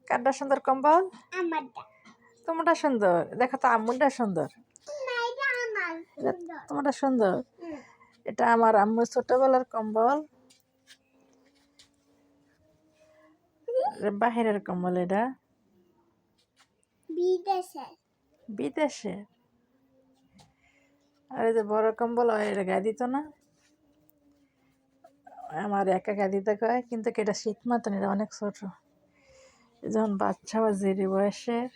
কারটা সুন্দর কম্বল? আমারটা। তোমারটা সুন্দর। দেখো তো আম্মুরটা সুন্দর। না, এটা আমার সুন্দর। তোমারটা সুন্দর। এটা আমার আম্মুর ছোটবেলার কম্বল। বাহিরের কম্বল এটা। বিদেশে। বিদেশে? আর এই যে বড় কম্বল হয় এটা গায়ে দিত না? আমার একা গায়ে দিতে কয়, কিন্তু এটা শীত মতন, এটা অনেক ছোট। যখন বাচ্চা বা জেরি বয়সের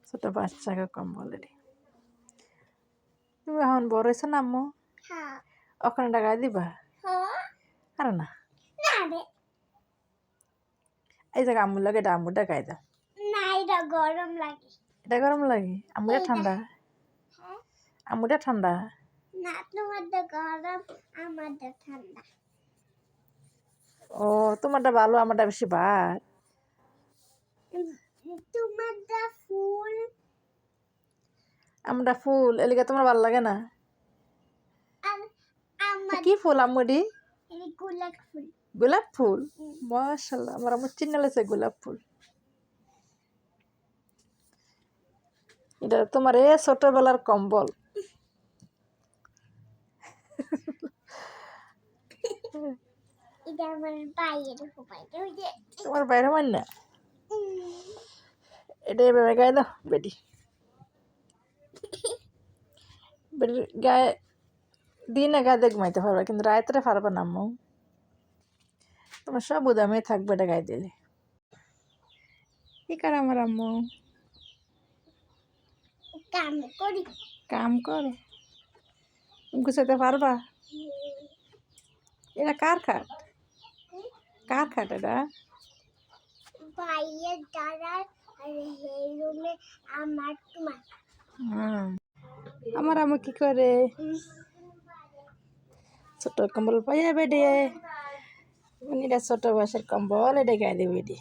ছোট বাচ্চাকে কম্বল এটি। তুমি এখন বড় হয়েছো না আম্মু? হ্যাঁ। ওখানে এটা গায়ে দিবা? হ্যাঁ। আরে না, না রে। এই জায়গা আম্মুর লাগে, এটা আম্মুরটা গায়ে দাও। না, এটা গরম লাগে। এটা গরম লাগে? আম্মুটা ঠান্ডা। হ্যাঁ। আম্মুটা ঠান্ডা। না, তোমারটা গরম, আমারটা ঠান্ডা। ও, তোমারটা ভালো, আমারটা বেশি ভার। তোমারটা ফুল। আমটা ফুল, এলিগে তোমার ভালো লাগে না? আর আমার কি ফুল আম্মুডি? গোলাপ ফুল। গোলাপ ফুল? মাশাআল্লাহ, আমার আম্মু চিন্না লেছে গোলাপ ফুল। এটা তোমার এ ছোটবেলার কম্বল। এটা আমার বাইরের ঘুমাইতে ওই যে। তোমার বাইরে মান না? এটা এভাবে গায়ে দাও বেটি। বেটির গায়ে দিনে গায়ে ঘুমাইতে পারবে, কিন্তু রাত্রে পারবে না আম্মু। তোমার সব উদামে থাকবে এটা গায়ে দিলে। কি করে আমার আম্মু? কাম করি। কাম করে? গুছাতে পারবা? এটা কার খাট? কার খাট এটা? বাইরের দাঁড়ার আর এই রুমে আমার তোমার। আমার আম্মু কি করে? ছোট কম্বল পাইয়া বেডিয়ে, এটা ছোট বয়সের কম্বল, এটা গায়ে দিবে বেডি।